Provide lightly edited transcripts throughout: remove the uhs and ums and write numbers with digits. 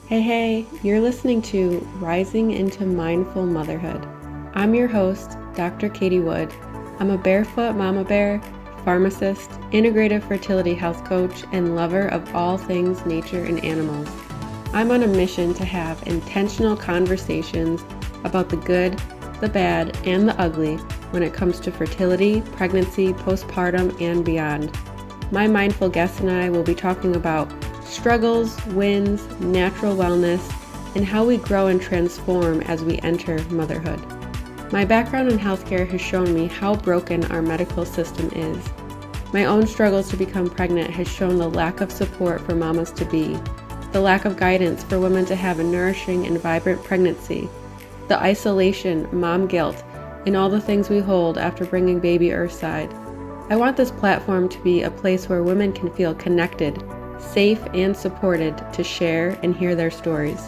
Hey, you're listening to Rising into Mindful Motherhood. I'm your host, Dr. Katie Wood. I'm a barefoot mama bear, pharmacist, integrative fertility health coach, and lover of all things nature and animals. I'm on a mission to have intentional conversations about the good, the bad, and the ugly when it comes to fertility, pregnancy, postpartum, and beyond. My mindful guest and I will be talking about struggles, wins, natural wellness, and how we grow and transform as we enter motherhood. My background in healthcare has shown me how broken our medical system is. My own struggles to become pregnant has shown the lack of support for mamas to be, the lack of guidance for women to have a nourishing and vibrant pregnancy, the isolation, mom guilt, and all the things we hold after bringing baby earthside. I want this platform to be a place where women can feel connected, safe, and supported to share and hear their stories.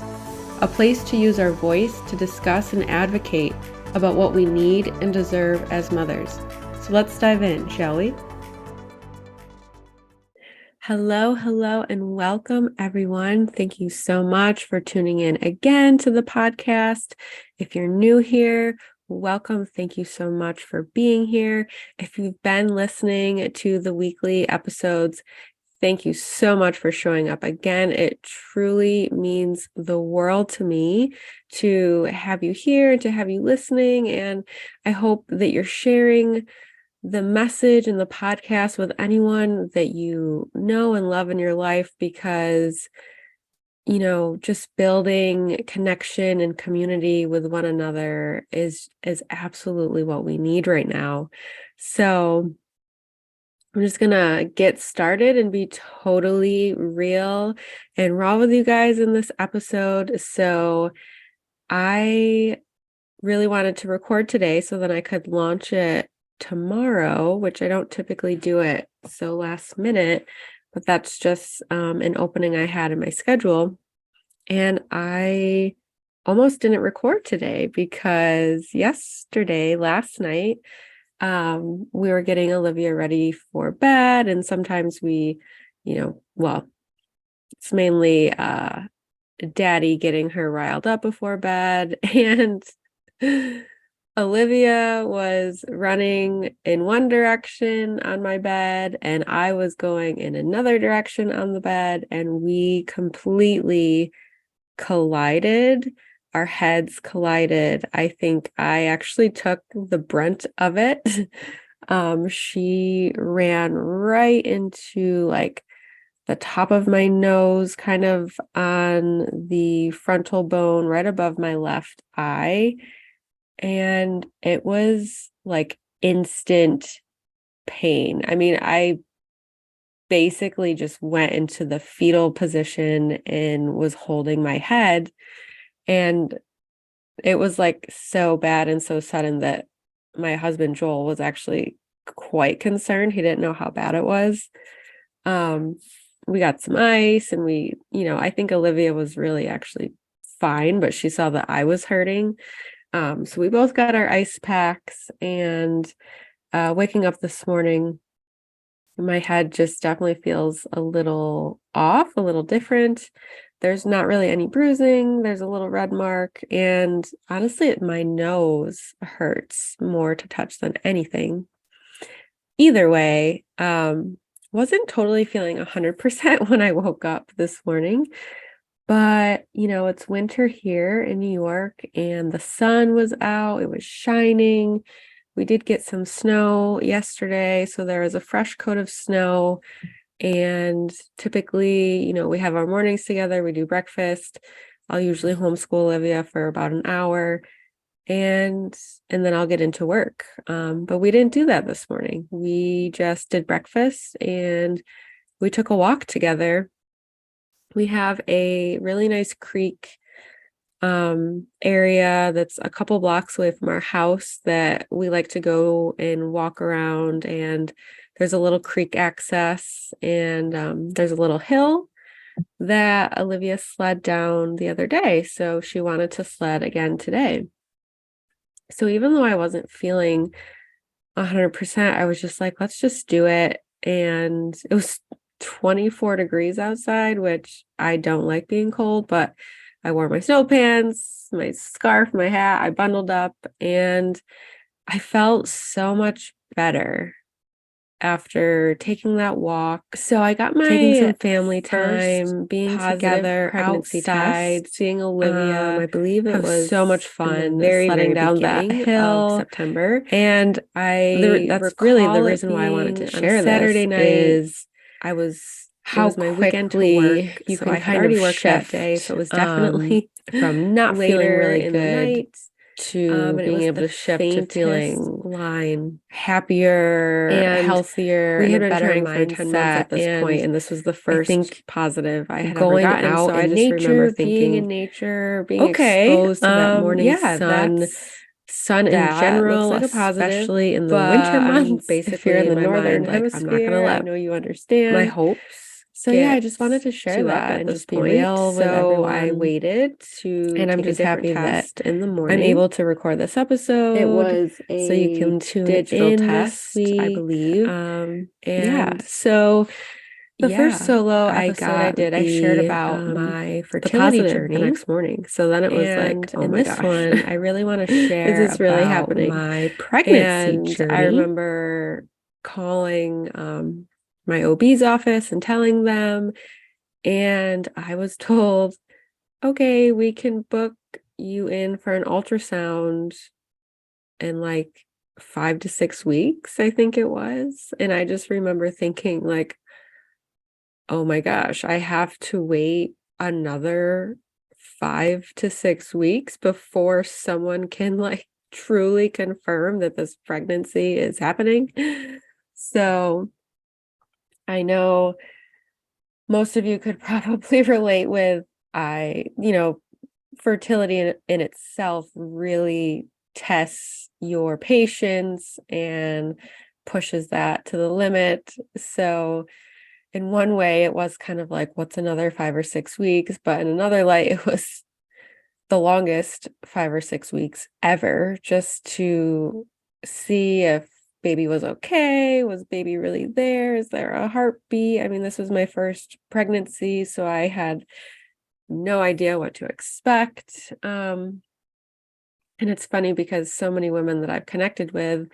A place to use our voice to discuss and advocate about what we need and deserve as mothers. So let's dive in, shall we? Hello, and welcome everyone. Thank you so much for tuning in again to the podcast. If you're new here, welcome. Thank you so much for being here. If you've been listening to the weekly episodes, thank you so much for showing up again. It truly means the world to me to have you here, to have you listening. And I hope that you're sharing the message and the podcast with anyone that you know and love in your life, because just building connection and community with one another is absolutely what we need right now. So I'm just gonna get started and be totally real and raw with you guys in this episode. So I really wanted to record today so that I could launch it tomorrow, which I don't typically do it so last minute, but that's just an opening I had in my schedule. And I almost didn't record today because last night, we were getting Olivia ready for bed, and sometimes we, it's mainly daddy getting her riled up before bed, and Olivia was running in one direction on my bed and I was going in another direction on the bed, and we completely collided. Our heads collided. I think I actually took the brunt of it. She ran right into the top of my nose, kind of on the frontal bone right above my left eye. And it was like instant pain. I mean, I basically just went into the fetal position and was holding my head. And it was like so bad and so sudden that my husband, Joel, was actually quite concerned. He didn't know how bad it was. We got some ice and I think Olivia was really actually fine, but she saw that I was hurting. So we both got our ice packs, and waking up this morning, my head just definitely feels a little off, a little different. There's not really any bruising. There's a little red mark. And honestly, my nose hurts more to touch than anything. Either way, wasn't totally feeling 100% when I woke up this morning. But, it's winter here in New York and the sun was out. It was shining. We did get some snow yesterday, so there was a fresh coat of snow. And typically, we have our mornings together. We do breakfast. I'll usually homeschool Olivia for about an hour, and then I'll get into work. But we didn't do that this morning. We just did breakfast and we took a walk together. We have a really nice creek area that's a couple blocks away from our house that we like to go and walk around, and there's a little creek access, and there's a little hill that Olivia sled down the other day, so she wanted to sled again today. So even though I wasn't feeling 100%, I was just like, let's just do it. And it was 24 degrees outside, which I don't like being cold, but I wore my snow pants, my scarf, my hat, I bundled up, and I felt so much better after taking that walk. So I got taking some family time, being together outside, seeing Olivia. I believe it was so much fun, very, sledding down that hill of September. And that's really the reason why I wanted to share this. Saturday night is I was how my weekend to work. You can kind of work that day, so it was definitely from not feeling really good to being able to shift to feeling happier and healthier. We had been trying for 10 months at this point, and this was the first positive I had ever gotten. Out so I just remember thinking, being in nature, being exposed to that morning sun in general, like especially in the winter months. Basically, if you're in the northern hemisphere, I'm not going to let, I know you understand, my hopes. So yeah, I just wanted to share that and just be real with everyone. I waited to, and I'm just happy that in the morning I'm able to record this episode. It was so you can tune in test, this week, I believe. And yeah, so the first solo episode I shared about my fertility journey the next morning. So then it was like, oh my gosh, one, I really want to share is this really happening? My pregnancy journey. I remember calling my OB's office and telling them, and I was told, okay, we can book you in for an ultrasound in like 5 to 6 weeks, I think it was. And I just remember thinking like, oh my gosh, I have to wait another 5 to 6 weeks before someone can like truly confirm that this pregnancy is happening. So I know most of you could probably relate with, fertility in itself really tests your patience and pushes that to the limit. So in one way, it was kind of like, what's another 5 or 6 weeks? But in another light, it was the longest 5 or 6 weeks ever, just to see if baby was okay. Was baby really there? Is there a heartbeat? I mean, this was my first pregnancy, so I had no idea what to expect. And it's funny because so many women that I've connected with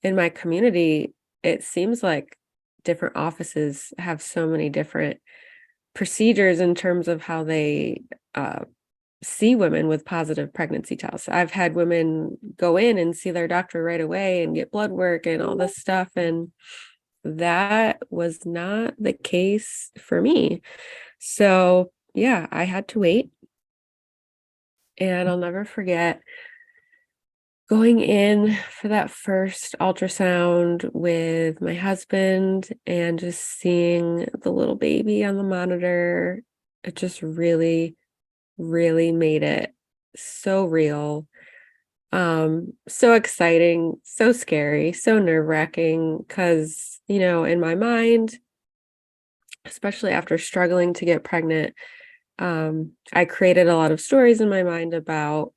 in my community, it seems like different offices have so many different procedures in terms of how they see women with positive pregnancy tests. I've had women go in and see their doctor right away and get blood work and all this stuff, and that was not the case for me. So yeah, I had to wait. And I'll never forget going in for that first ultrasound with my husband and just seeing the little baby on the monitor. It just really, really made it so real, so exciting, so scary, so nerve-wracking, because, in my mind, especially after struggling to get pregnant, I created a lot of stories in my mind about,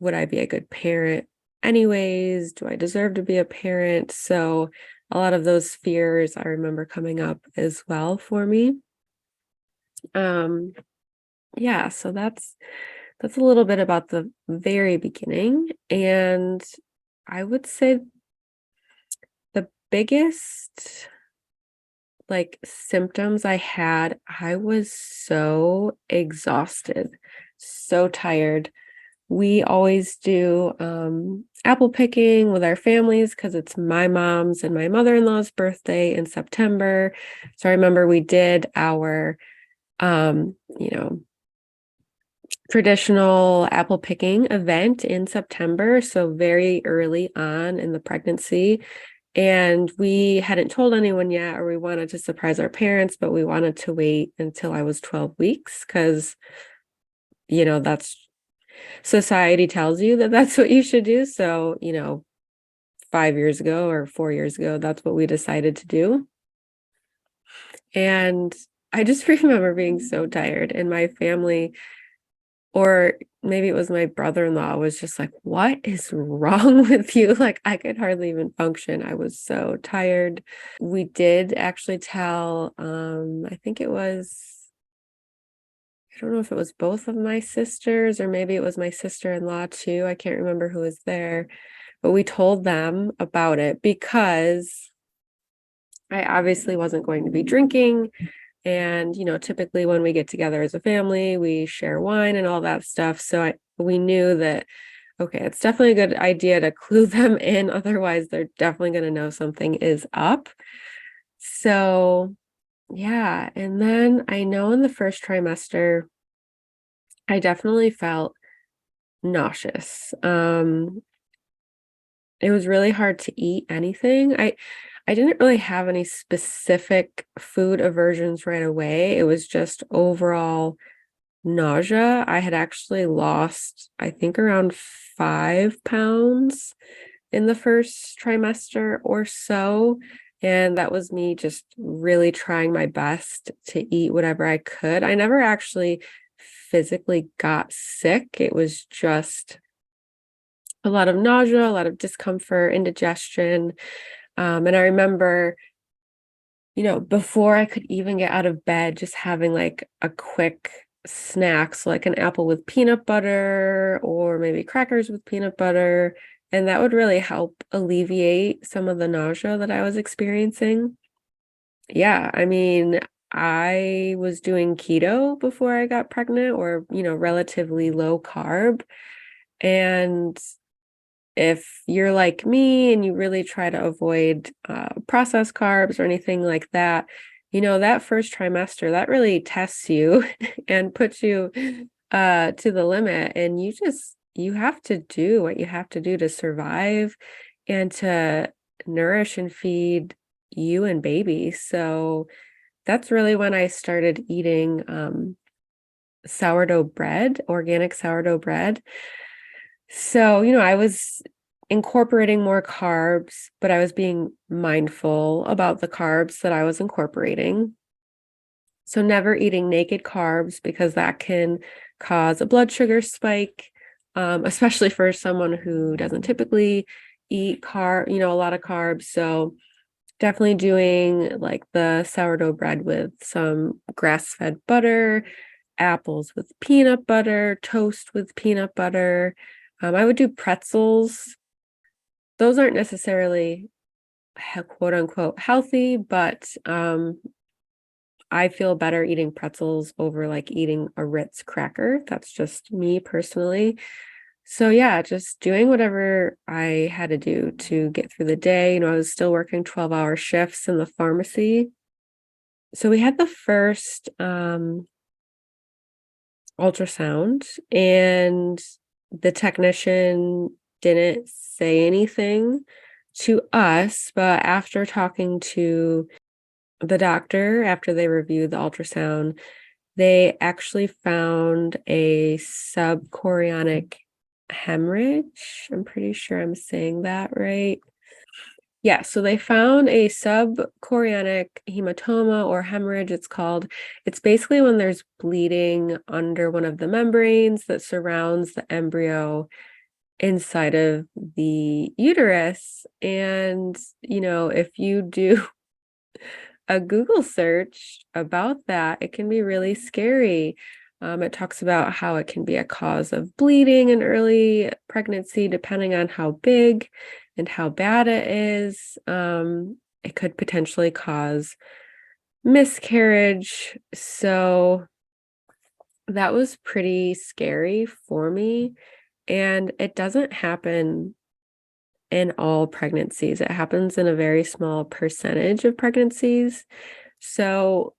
would I be a good parent anyways? Do I deserve to be a parent? So a lot of those fears I remember coming up as well for me. Yeah, so that's a little bit about the very beginning. And I would say the biggest symptoms I had, I was so exhausted, so tired. We always do apple picking with our families because it's my mom's and my mother-in-law's birthday in September. So I remember we did our traditional apple picking event in September, so very early on in the pregnancy. And we hadn't told anyone yet, or we wanted to surprise our parents, but we wanted to wait until I was 12 weeks because, that's society tells you that that's what you should do. So, 5 years ago or 4 years ago, that's what we decided to do. And I just remember being so tired, and my family Or maybe it was my brother-in-law was just like, what is wrong with you? Like, I could hardly even function. I was so tired. We did actually tell, I think it was, I don't know if it was both of my sisters or maybe it was my sister-in-law too. I can't remember who was there, but we told them about it because I obviously wasn't going to be drinking. And, typically when we get together as a family, we share wine and all that stuff. So we knew that, okay, it's definitely a good idea to clue them in. Otherwise, they're definitely going to know something is up. So, yeah. And then I know in the first trimester, I definitely felt nauseous. It was really hard to eat anything. I didn't really have any specific food aversions right away. It was just overall nausea. I had actually lost, I think, around 5 pounds in the first trimester or so. And that was me just really trying my best to eat whatever I could. I never actually physically got sick. It was just a lot of nausea, a lot of discomfort, indigestion. And I remember, before I could even get out of bed, just having like a quick snack, so like an apple with peanut butter or maybe crackers with peanut butter. And that would really help alleviate some of the nausea that I was experiencing. Yeah, I mean, I was doing keto before I got pregnant or, relatively low carb. And if you're like me and you really try to avoid processed carbs or anything like that, that first trimester, that really tests you and puts you to the limit. And you have to do what you have to do to survive and to nourish and feed you and baby. So that's really when I started eating sourdough bread, organic sourdough bread. So, I was incorporating more carbs, but I was being mindful about the carbs that I was incorporating. So, never eating naked carbs because that can cause a blood sugar spike, especially for someone who doesn't typically eat a lot of carbs. So, definitely doing like the sourdough bread with some grass-fed butter, apples with peanut butter, toast with peanut butter. I would do pretzels. Those aren't necessarily quote unquote healthy, but I feel better eating pretzels over like eating a Ritz cracker. That's just me personally. So yeah, just doing whatever I had to do to get through the day. I was still working 12-hour shifts in the pharmacy. So we had the first ultrasound and the technician didn't say anything to us, but after talking to the doctor, after they reviewed the ultrasound, they actually found a subchorionic hemorrhage. I'm pretty sure I'm saying that right. Yeah, so they found a subchorionic hematoma or hemorrhage, it's called. It's basically when there's bleeding under one of the membranes that surrounds the embryo inside of the uterus. And, if you do a Google search about that, it can be really scary. It talks about how it can be a cause of bleeding in early pregnancy, depending on how big and how bad it is. It could potentially cause miscarriage. So that was pretty scary for me. And it doesn't happen in all pregnancies. It happens in a very small percentage of pregnancies. So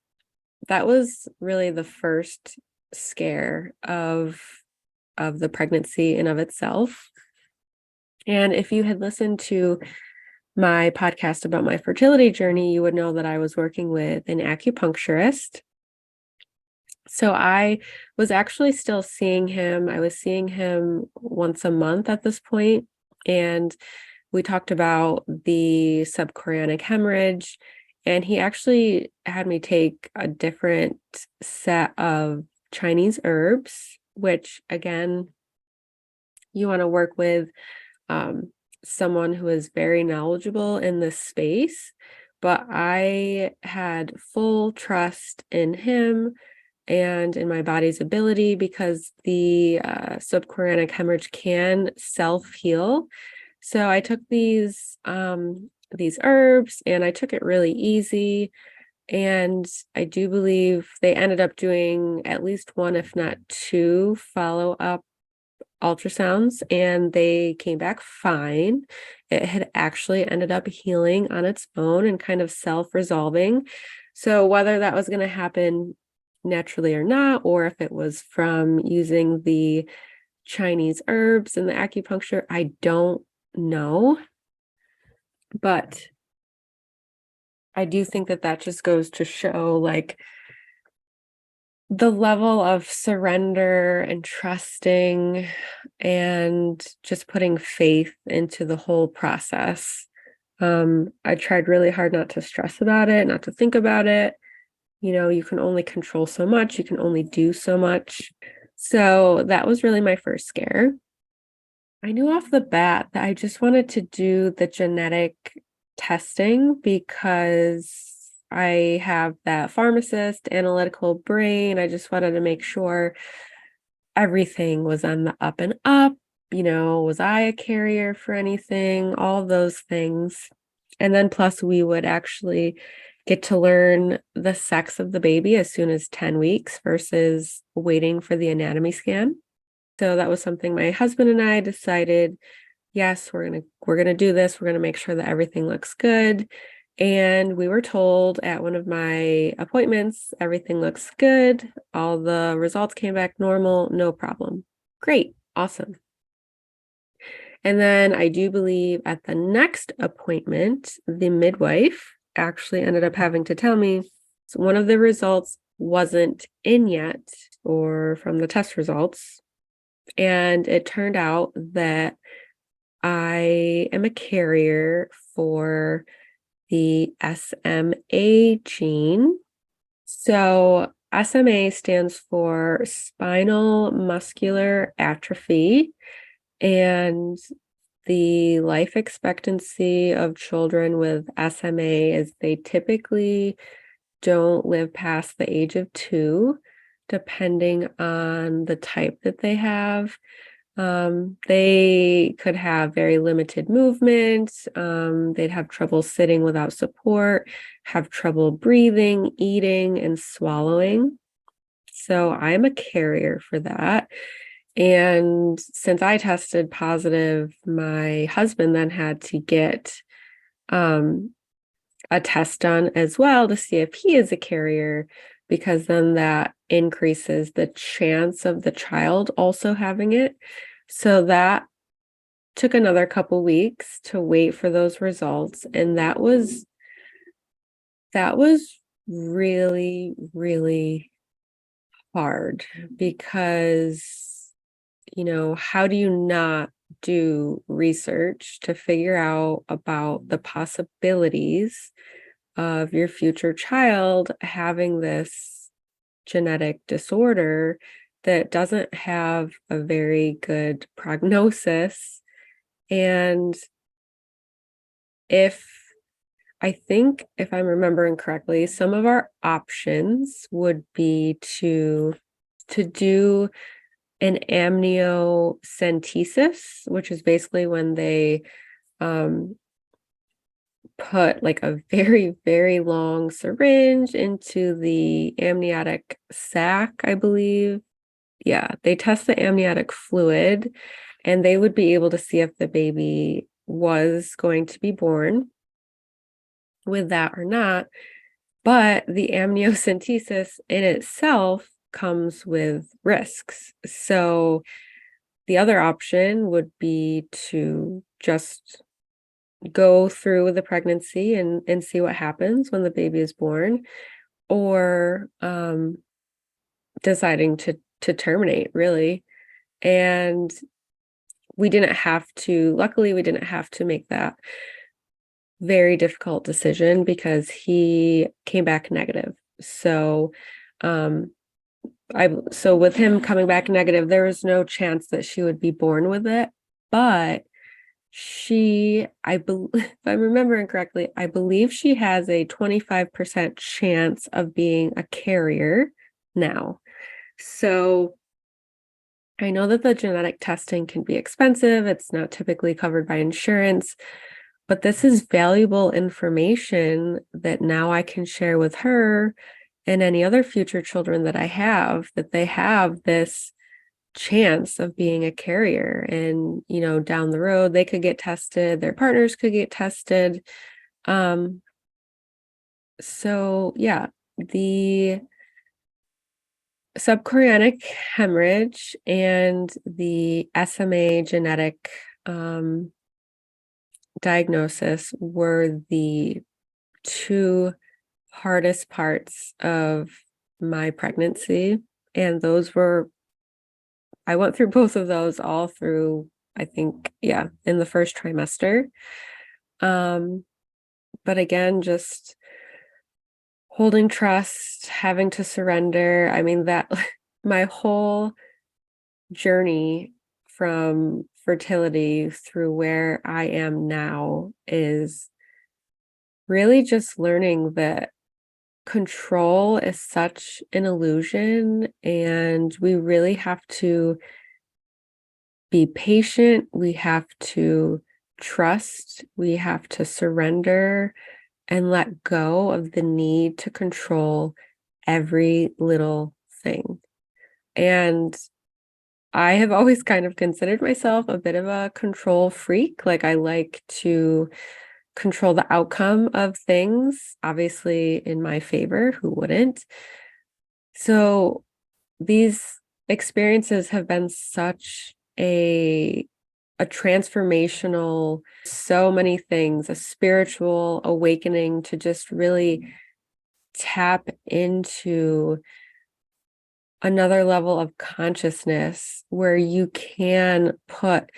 that was really the first scare of the pregnancy in of itself. And if you had listened to my podcast about my fertility journey, you would know that I was working with an acupuncturist. So I was actually still seeing him. I was seeing him once a month at this point, and we talked about the subchorionic hemorrhage, and he actually had me take a different set of Chinese herbs which again, you want to work with someone who is very knowledgeable in this space. But I had full trust in him and in my body's ability, because the subchorionic hemorrhage can self-heal. So I took these herbs and I took it really easy. And I do believe they ended up doing at least one, if not two, follow-up ultrasounds, and they came back fine. It had actually ended up healing on its own and kind of self-resolving. So whether that was going to happen naturally or not, or if it was from using the Chinese herbs and the acupuncture, I don't know. But I do think that that just goes to show like the level of surrender and trusting and just putting faith into the whole process. I tried really hard not to stress about it, not to think about it. You can only control so much, you can only do so much. So that was really my first scare. I knew off the bat that I just wanted to do the genetic testing because I have that pharmacist analytical brain. I just wanted to make sure everything was on the up and up. Was I a carrier for anything? All those things. And then plus we would actually get to learn the sex of the baby as soon as 10 weeks versus waiting for the anatomy scan. So that was something my husband and I decided, yes, we're gonna do this. We're gonna make sure that everything looks good. And we were told at one of my appointments, everything looks good. All the results came back normal, no problem. Great, awesome. And then I do believe at the next appointment, the midwife actually ended up having to tell me, so one of the results wasn't in yet, or from the test results. And it turned out that I am a carrier for the SMA gene. So SMA stands for spinal muscular atrophy, and the life expectancy of children with SMA is they typically don't live past the age of 2, depending on the type that they have. They could have very limited movement. They'd have trouble sitting without support, have trouble breathing, eating, and swallowing. So I'm a carrier for that. And since I tested positive, my husband then had to get a test done as well to see if he is a carrier, because then that increases the chance of the child also having it. So that took another couple weeks to wait for those results. And that was really, really hard, because, how do you not do research to figure out about the possibilities of your future child having this genetic disorder that doesn't have a very good prognosis? And I think if I'm remembering correctly, some of our options would be to do an amniocentesis, which is basically when they put like a very, very long syringe into the amniotic sac, I believe. Yeah, they test the amniotic fluid, and they would be able to see if the baby was going to be born with that or not. But the amniocentesis in itself comes with risks. So the other option would be to just go through the pregnancy and see what happens when the baby is born, or deciding to terminate, really. And luckily we didn't have to make that very difficult decision, because he came back negative. So so with him coming back negative, there was no chance that she would be born with it. But if I'm remembering correctly, I believe she has a 25% chance of being a carrier now. So I know that the genetic testing can be expensive. It's not typically covered by insurance, but this is valuable information that now I can share with her and any other future children that I have, that they have this chance of being a carrier. And, down the road, they could get tested, their partners could get tested. So yeah, the subchorionic hemorrhage and the SMA genetic diagnosis were the two hardest parts of my pregnancy. And I went through both of those all through, I think, in the first trimester. But again, just holding trust, having to surrender. I mean, that my whole journey from fertility through where I am now is really just learning that control is such an illusion, and we really have to be patient. We have to trust. We have to surrender and let go of the need to control every little thing. And I have always kind of considered myself a bit of a control freak. Like, I like to control the outcome of things, obviously in my favor. Who wouldn't? So these experiences have been such a transformational, so many things, a spiritual awakening to just really tap into another level of consciousness where you can put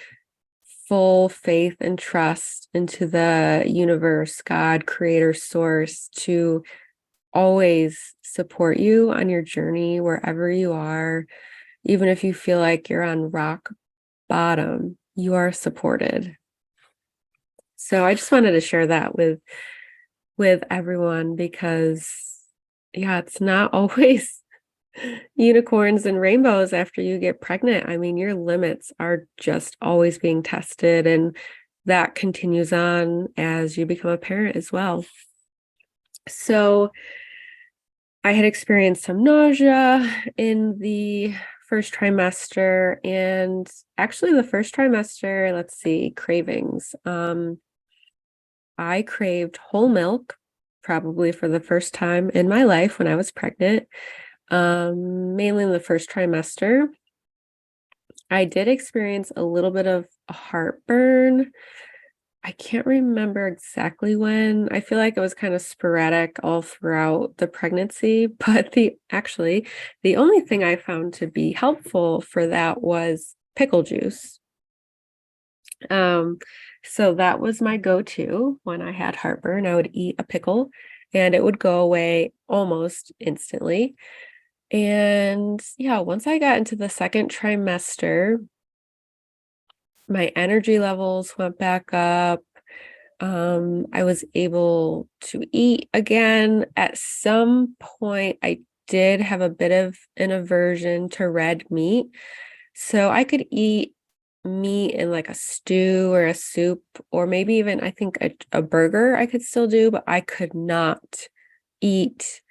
full faith and trust into the universe, God, creator, source, to always support you on your journey wherever you are. Even if you feel like you're on rock bottom, you are supported. So I just wanted to share that with everyone, because it's not always unicorns and rainbows after you get pregnant. I mean, your limits are just always being tested, and that continues on as you become a parent as well. So I had experienced some nausea in the first trimester, and actually the first trimester, cravings. I craved whole milk, probably for the first time in my life when I was pregnant, mainly in the first trimester. I did experience a little bit of heartburn. I can't remember exactly when. I feel like it was kind of sporadic all throughout the pregnancy, but the only thing I found to be helpful for that was pickle juice. So that was my go-to when I had heartburn. I would eat a pickle and it would go away almost instantly. And once I got into the second trimester, my energy levels went back up. I was able to eat again. At some point, I did have a bit of an aversion to red meat. So I could eat meat in like a stew or a soup, or maybe even, I think, a burger I could still do, but I could not eat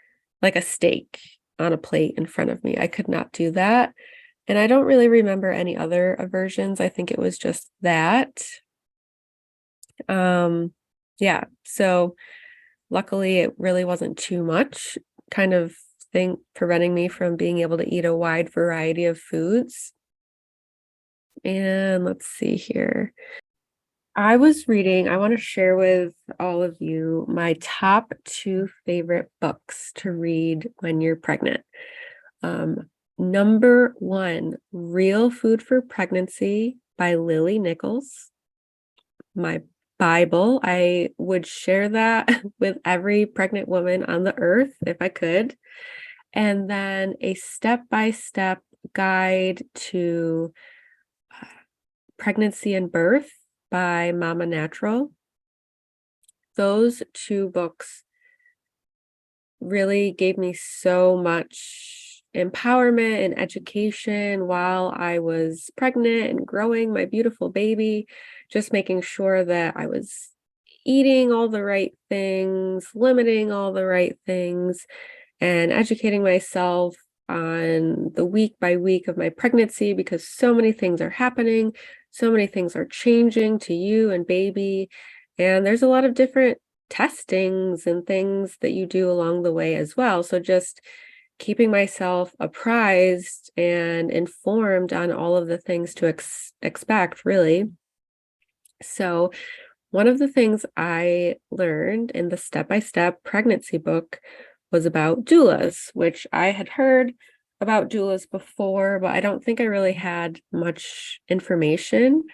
like a steak on a plate in front of me. I could not do that. And I don't really remember any other aversions. I think it was just that. So luckily it really wasn't too much kind of thing preventing me from being able to eat a wide variety of foods. And let's see here. I was reading, I want to share with all of you my top 2 favorite books to read when you're pregnant. Number 1, Real Food for Pregnancy by Lily Nichols. My Bible. I would share that with every pregnant woman on the earth if I could. and then a step-by-step guide to pregnancy and birth by Mama Natural. Those two books really gave me so much empowerment and education while I was pregnant and growing my beautiful baby, just making sure that I was eating all the right things, limiting all the right things, and educating myself on the week by week of my pregnancy, because so many things are happening, so many things are changing to you and baby, and there's a lot of different testings and things that you do along the way as well. So just keeping myself apprised and informed on all of the things to expect, really. So one of the things I learned in the step-by-step pregnancy book was about doulas, which I had heard about doulas before, but I don't think I really had much information.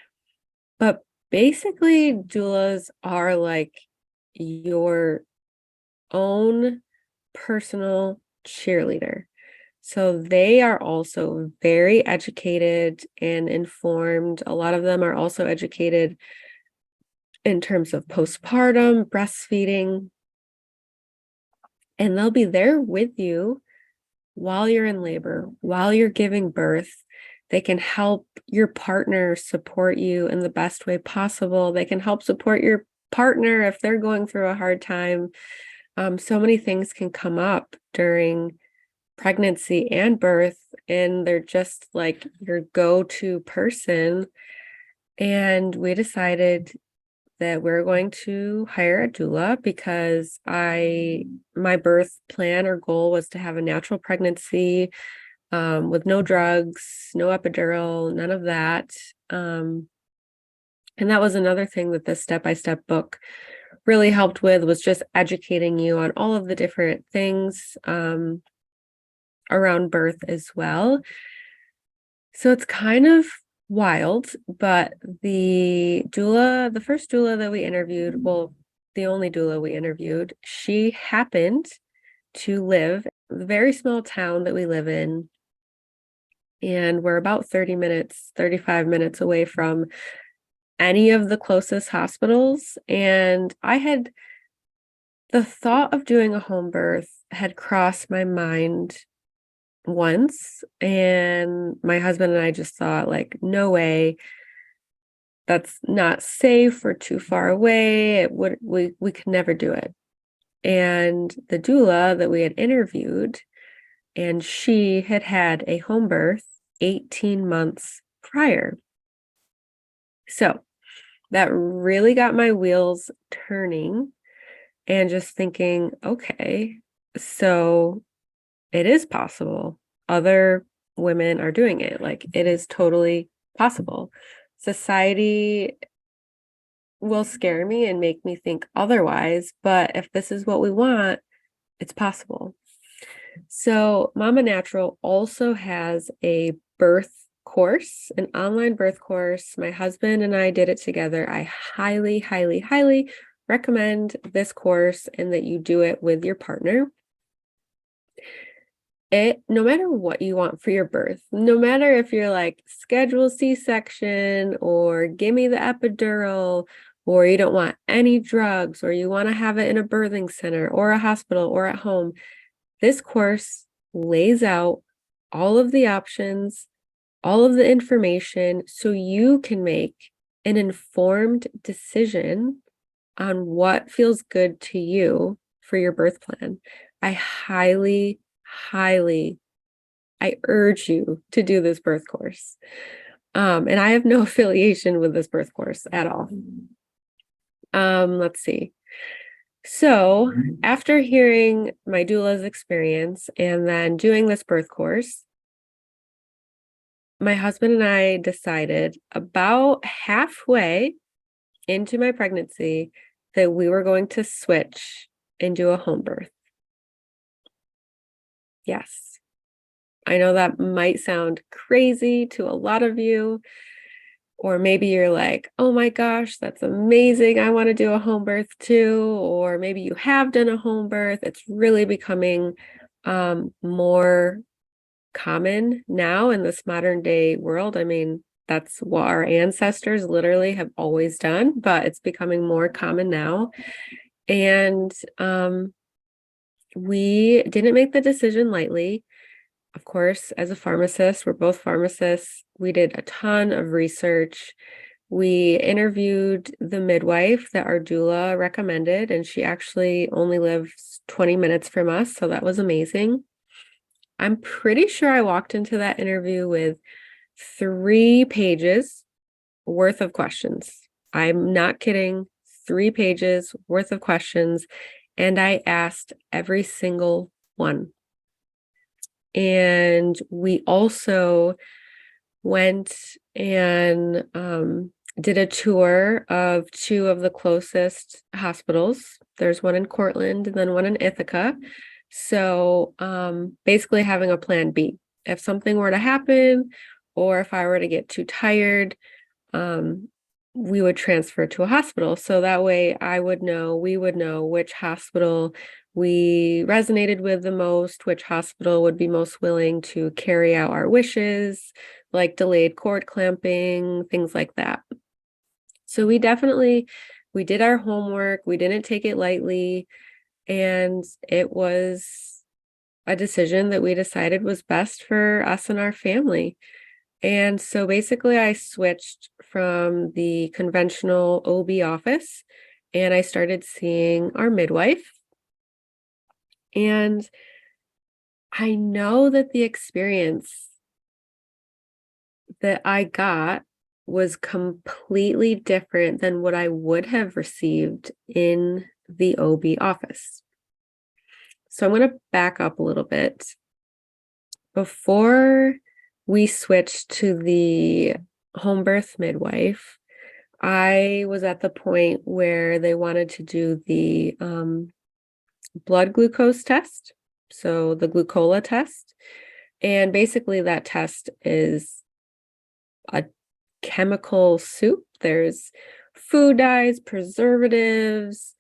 But basically, doulas are like your own personal cheerleader. So they are also very educated and informed. A lot of them are also educated in terms of postpartum, breastfeeding, and they'll be there with you while you're in labor, while you're giving birth. They can help your partner support you in the best way possible. They can help support your partner if they're going through a hard time. So many things can come up during pregnancy and birth, and they're just like your go-to person. And we decided that we're going to hire a doula because my birth plan or goal was to have a natural pregnancy with no drugs, no epidural, none of that. And that was another thing that this step-by-step book really helped with, was just educating you on all of the different things around birth as well. So it's kind of wild, but the first doula that we interviewed, well, the only doula we interviewed, she happened to live in the very small town that we live in. And we're about 35 minutes away from any of the closest hospitals. And the thought of doing a home birth had crossed my mind once, and my husband and I just thought, like, no way, that's not safe or too far away. We could never do it. And the doula that we had interviewed, and she had had a home birth 18 months prior. So that really got my wheels turning and just thinking, okay, so it is possible. Other women are doing it. Like, it is totally possible. Society will scare me and make me think otherwise, but if this is what we want, it's possible. So Mama Natural also has a birth course, an online birth course. My husband and I did it together. I highly, highly, highly recommend this course, and that you do it with your partner. No matter what you want for your birth, no matter if you're like, schedule C-section or give me the epidural, or you don't want any drugs, or you want to have it in a birthing center or a hospital or at home, this course lays out all of the options, all of the information, so you can make an informed decision on what feels good to you for your birth plan. I I urge you to do this birth course. And I have no affiliation with this birth course at all. Let's see. So after hearing my doula's experience and then doing this birth course, my husband and I decided about halfway into my pregnancy that we were going to switch and do a home birth. Yes, I know that might sound crazy to a lot of you, or maybe you're like, oh my gosh, that's amazing, I want to do a home birth too. Or maybe you have done a home birth. It's really becoming more common now in this modern day world. I mean, that's what our ancestors literally have always done, but it's becoming more common now. And we didn't make the decision lightly. Of course, as a pharmacist, we're both pharmacists. We did a ton of research. We interviewed the midwife that our doula recommended, and she actually only lives 20 minutes from us, so that was amazing. I'm pretty sure I walked into that interview with 3 pages worth of questions. I'm not kidding, 3 pages worth of questions, and I asked every single one. And we also went and did a tour of 2 of the closest hospitals. There's one in Cortland and then one in Ithaca. So basically having a plan B. If something were to happen, or if I were to get too tired, we would transfer to a hospital. So that way we would know which hospital we resonated with the most, which hospital would be most willing to carry out our wishes, like delayed cord clamping, things like that. So we did our homework. We didn't take it lightly. And it was a decision that we decided was best for us and our family. And so basically I switched from the conventional OB office and I started seeing our midwife. And I know that the experience that I got was completely different than what I would have received in the OB office. So I'm going to back up a little bit. Before we switched to the home birth midwife, I was at the point where they wanted to do the blood glucose test, so the glucola test. And basically that test is a chemical soup. There's food dyes, preservatives.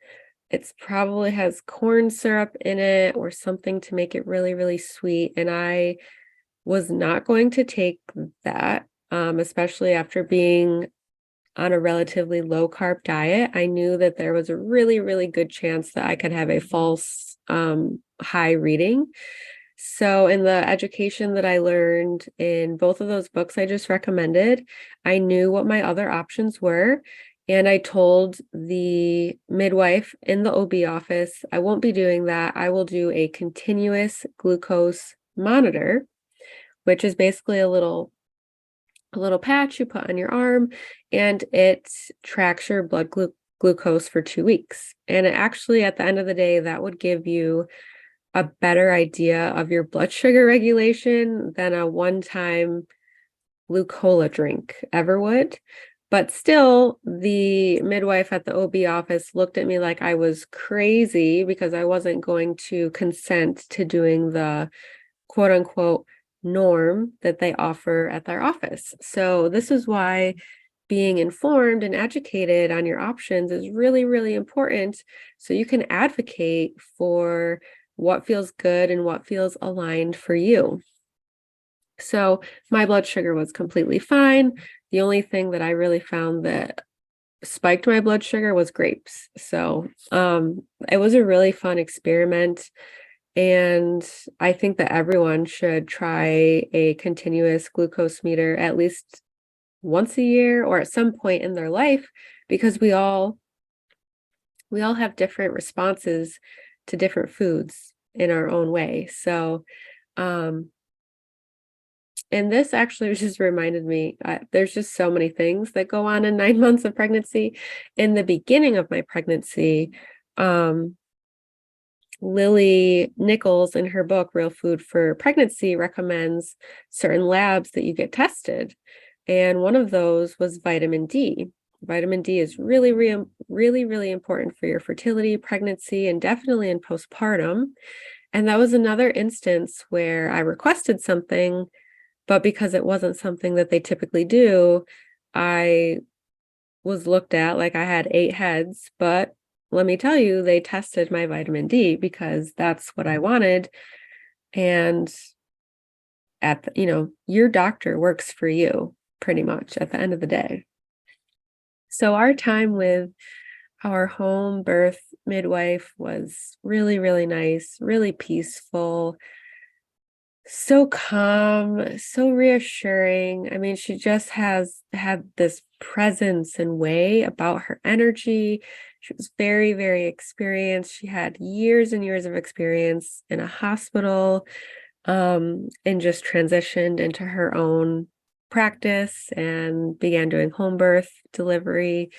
It probably has corn syrup in it or something to make it really, really sweet. And I was not going to take that, especially after being on a relatively low carb diet. I knew that there was a really, really good chance that I could have a false high reading. So in the education that I learned in both of those books I just recommended, I knew what my other options were. And I told the midwife in the OB office, I won't be doing that. I will do a continuous glucose monitor, which is basically a little patch you put on your arm, and it tracks your blood glucose for 2 weeks. And it actually, at the end of the day, that would give you a better idea of your blood sugar regulation than a one-time glucola drink ever would. But still, the midwife at the OB office looked at me like I was crazy because I wasn't going to consent to doing the quote unquote norm that they offer at their office. So this is why being informed and educated on your options is really, really important, so you can advocate for what feels good and what feels aligned for you. So my blood sugar was completely fine. The only thing that I really found that spiked my blood sugar was grapes. So it was a really fun experiment. And I think that everyone should try a continuous glucose meter at least once a year or at some point in their life, because we all have different responses to different foods in our own way. So, and this actually just reminded me, there's just so many things that go on in 9 months of pregnancy. In the beginning of my pregnancy, Lily Nichols, in her book, Real Food for Pregnancy, recommends certain labs that you get tested. And one of those was vitamin D. Vitamin D is really, really, really, really important for your fertility, pregnancy, and definitely in postpartum. And that was another instance where I requested something, but because it wasn't something that they typically do, I was looked at like I had 8 heads. But let me tell you, they tested my vitamin D because that's what I wanted. And your doctor works for you pretty much at the end of the day. So our time with our home birth midwife was really, really nice, really peaceful, so calm, so reassuring. I mean, she just has had this presence and way about her energy. She was very, very experienced. She had years and years of experience in a hospital, and just transitioned into her own practice and began doing home birth delivery.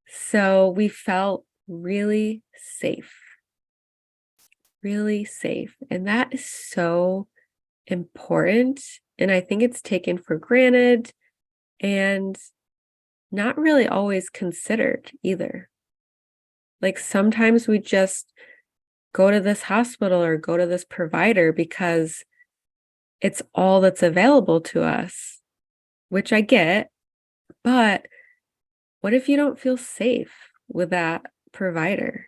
So we felt really safe, really safe. And that is so important. And I think it's taken for granted and not really always considered either. Like sometimes we just go to this hospital or go to this provider because it's all that's available to us, which I get. But what if you don't feel safe with that provider?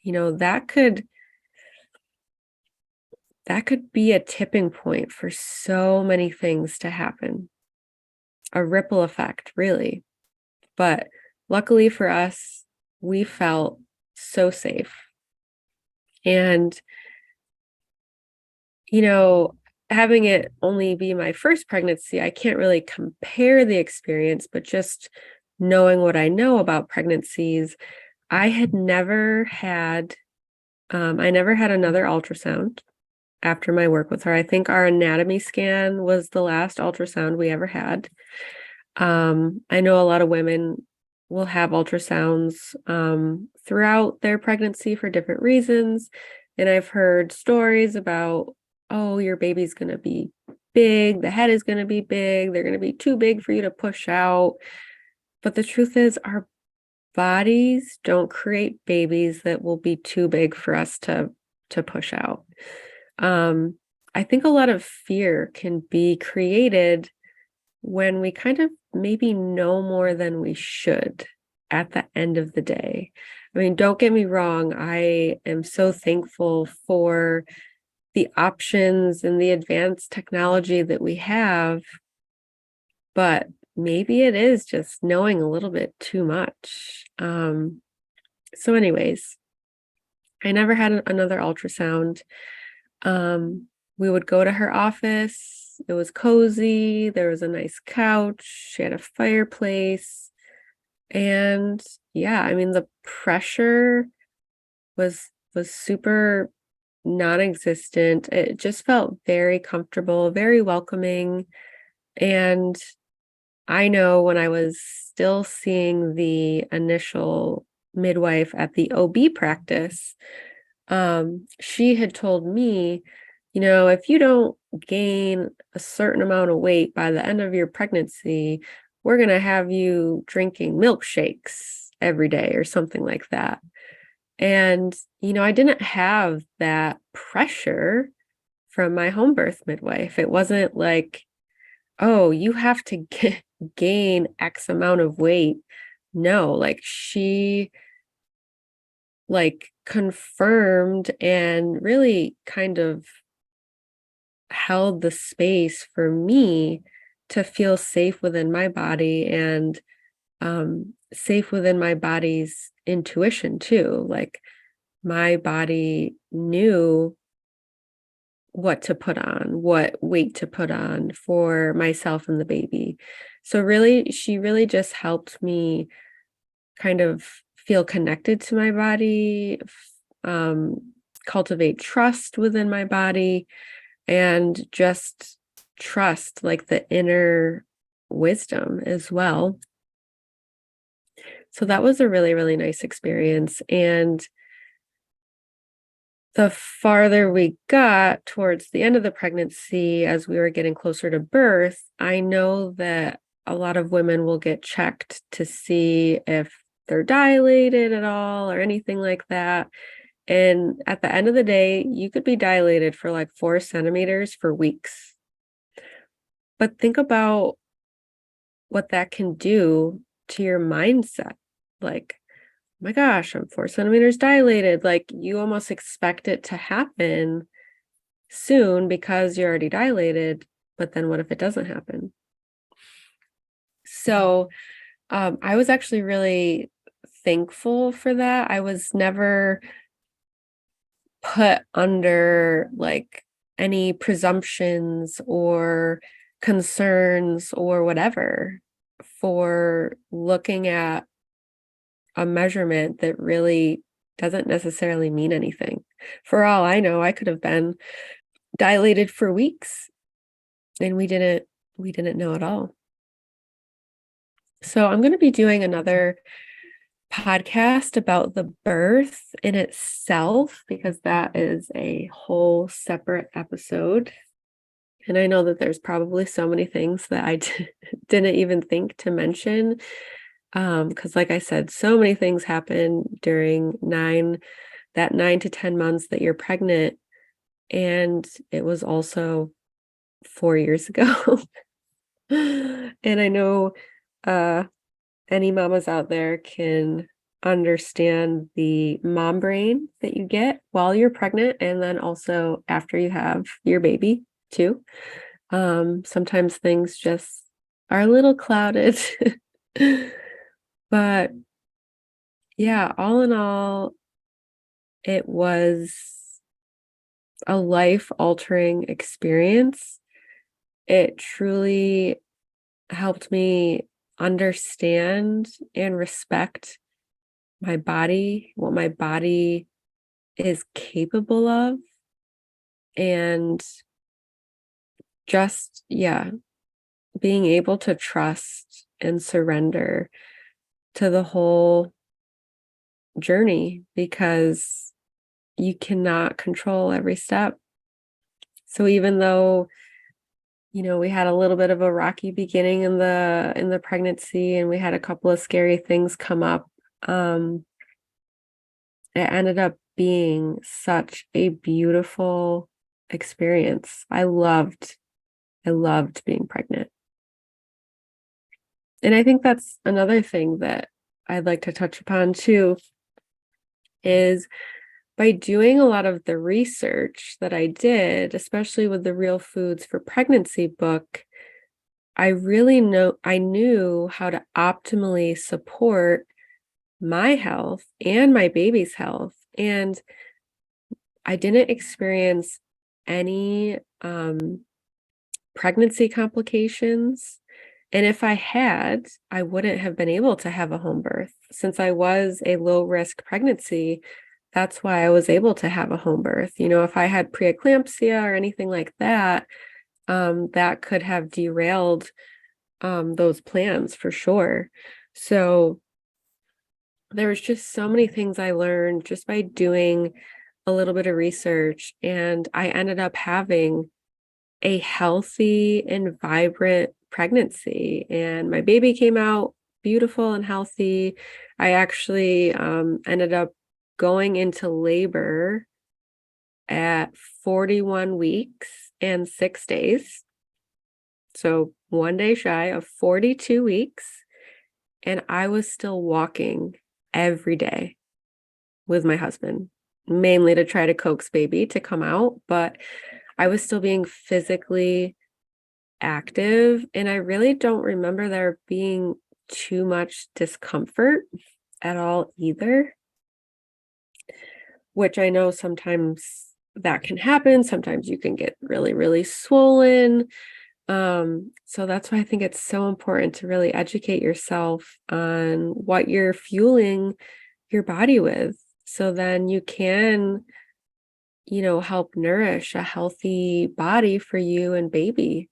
That could be a tipping point for so many things to happen. A ripple effect, really. But luckily for us, we felt so safe. And, having it only be my first pregnancy, I can't really compare the experience, but just knowing what I know about pregnancies, I never had another ultrasound after my work with her. I think our anatomy scan was the last ultrasound we ever had. I know a lot of women will have ultrasounds throughout their pregnancy for different reasons. And I've heard stories about, oh, your baby's going to be big, the head is going to be big, they're going to be too big for you to push out. But the truth is, our bodies don't create babies that will be too big for us to push out. I think a lot of fear can be created when we kind of maybe know more than we should at the end of the day. I mean, don't get me wrong, I am so thankful for the options and the advanced technology that we have, but maybe it is just knowing a little bit too much. So anyways, I never had another ultrasound. We would go to her office. It was cozy. There was a nice couch. She had a fireplace. And yeah, I mean, the pressure was super non-existent. It just felt very comfortable, very welcoming. And I know when I was still seeing the initial midwife at the OB practice, she had told me, if you don't gain a certain amount of weight by the end of your pregnancy, we're going to have you drinking milkshakes every day or something like that. And, I didn't have that pressure from my home birth midwife. It wasn't like, oh, you have to gain X amount of weight. No, like she confirmed and really kind of held the space for me to feel safe within my body and safe within my body's intuition too. Like my body knew what to put on, what weight to put on for myself and the baby. So really, she really just helped me kind of feel connected to my body, cultivate trust within my body, and just trust like the inner wisdom as well. So that was a really, really nice experience. And the farther we got towards the end of the pregnancy, as we were getting closer to birth, I know that a lot of women will get checked to see if they're dilated at all or anything like that. And at the end of the day, you could be dilated for like 4 centimeters for weeks. But think about what that can do to your mindset. Like, oh my gosh, I'm 4 centimeters dilated. Like you almost expect it to happen soon because you're already dilated, but then what if it doesn't happen? So I was actually really thankful for that. I was never put under like any presumptions or concerns or whatever for looking at a measurement that really doesn't necessarily mean anything. For all I know, I could have been dilated for weeks and we didn't know at all. So I'm going to be doing another podcast about the birth in itself because that is a whole separate episode. And I know that there's probably so many things that I didn't even think to mention. Because like I said, so many things happen during 9 to 10 months that you're pregnant. And it was also 4 years ago. And I know any mamas out there can understand the mom brain that you get while you're pregnant and then also after you have your baby too. Sometimes things just are a little clouded. But yeah, all in all, it was a life-altering experience. It truly helped me understand and respect my body, what my body is capable of, and just, yeah, being able to trust and surrender to the whole journey because you cannot control every step. So even though, we had a little bit of a rocky beginning in the pregnancy and we had a couple of scary things come up, it ended up being such a beautiful experience. I loved being pregnant. And I think that's another thing that I'd like to touch upon too, is by doing a lot of the research that I did, especially with the Real Foods for Pregnancy book, I knew how to optimally support my health and my baby's health. And I didn't experience any pregnancy complications. And if I had, I wouldn't have been able to have a home birth. Since I was a low risk pregnancy, that's why I was able to have a home birth. If I had preeclampsia or anything like that, that could have derailed those plans for sure. So there was just so many things I learned just by doing a little bit of research, and I ended up having a healthy and vibrant pregnancy, and my baby came out beautiful and healthy. I actually ended up going into labor at 41 weeks and 6 days. So 1 day shy of 42 weeks. And I was still walking every day with my husband, mainly to try to coax baby to come out. But I was still being physically active. And I really don't remember there being too much discomfort at all either, which I know sometimes that can happen. Sometimes you can get really, really swollen. So that's why I think it's so important to really educate yourself on what you're fueling your body with. So then you can, help nourish a healthy body for you and baby.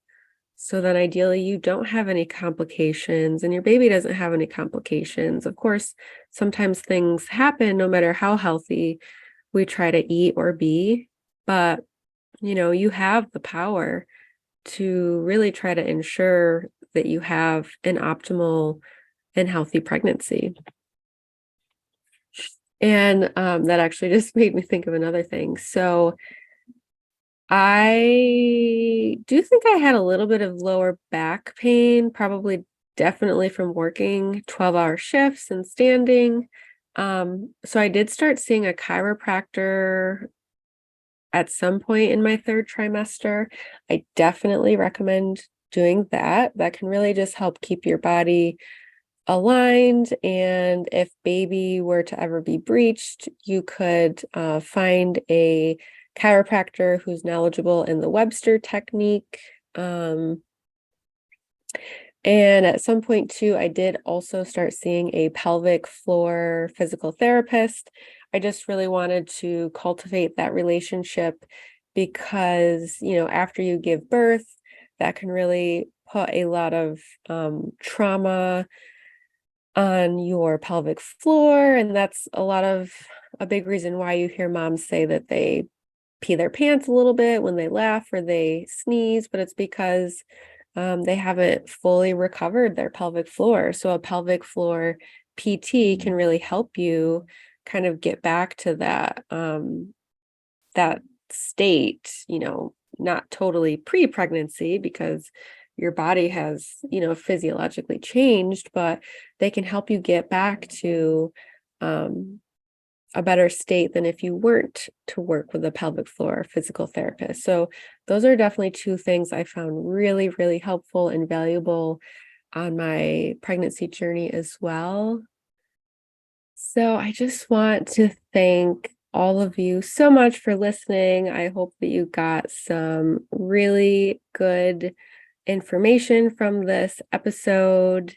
So then ideally you don't have any complications and your baby doesn't have any complications. Of course, sometimes things happen no matter how healthy we try to eat or be, but you have the power to really try to ensure that you have an optimal and healthy pregnancy. And that actually just made me think of another thing. So I do think I had a little bit of lower back pain, probably definitely from working 12-hour shifts and standing. So I did start seeing a chiropractor at some point in my third trimester, I definitely recommend doing that. That can really just help keep your body aligned. And if baby were to ever be breached, you could find a chiropractor who's knowledgeable in the Webster technique. And at some point too, I did also start seeing a pelvic floor physical therapist. I just really wanted to cultivate that relationship because, after you give birth, that can really put a lot of trauma on your pelvic floor. And that's a big reason why you hear moms say that they pee their pants a little bit when they laugh or they sneeze, but it's because they haven't fully recovered their pelvic floor. So a pelvic floor PT can really help you kind of get back to that state, not totally pre-pregnancy because your body has, physiologically changed, but they can help you get back to a better state than if you weren't to work with a pelvic floor physical therapist. So those are definitely two things I found really, really helpful and valuable on my pregnancy journey as well. So I just want to thank all of you so much for listening. I hope that you got some really good information from this episode.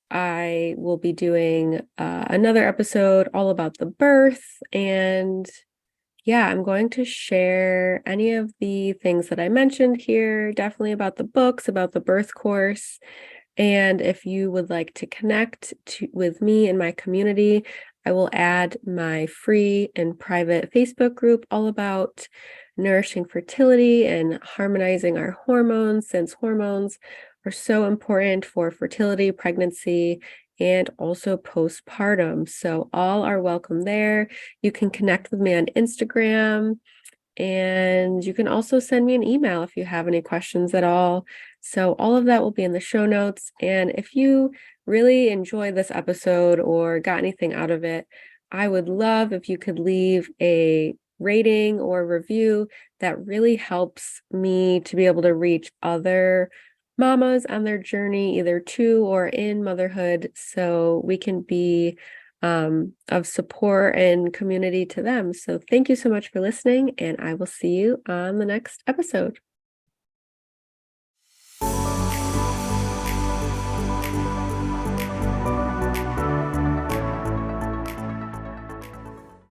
I will be doing another episode all about the birth. And yeah, I'm going to share any of the things that I mentioned here, definitely about the books, about the birth course. And if you would like to connect with me and my community, I will add my free and private Facebook group all about nourishing fertility and harmonizing our hormones, since hormones are so important for fertility, pregnancy, and also postpartum. So all are welcome there. You can connect with me on Instagram, and you can also send me an email if you have any questions at all. So all of that will be in the show notes. And if you really enjoyed this episode or got anything out of it, I would love if you could leave a rating or review. That really helps me to be able to reach other mamas on their journey, either to or in motherhood, so we can be of support and community to them. So thank you so much for listening, and I will see you on the next episode.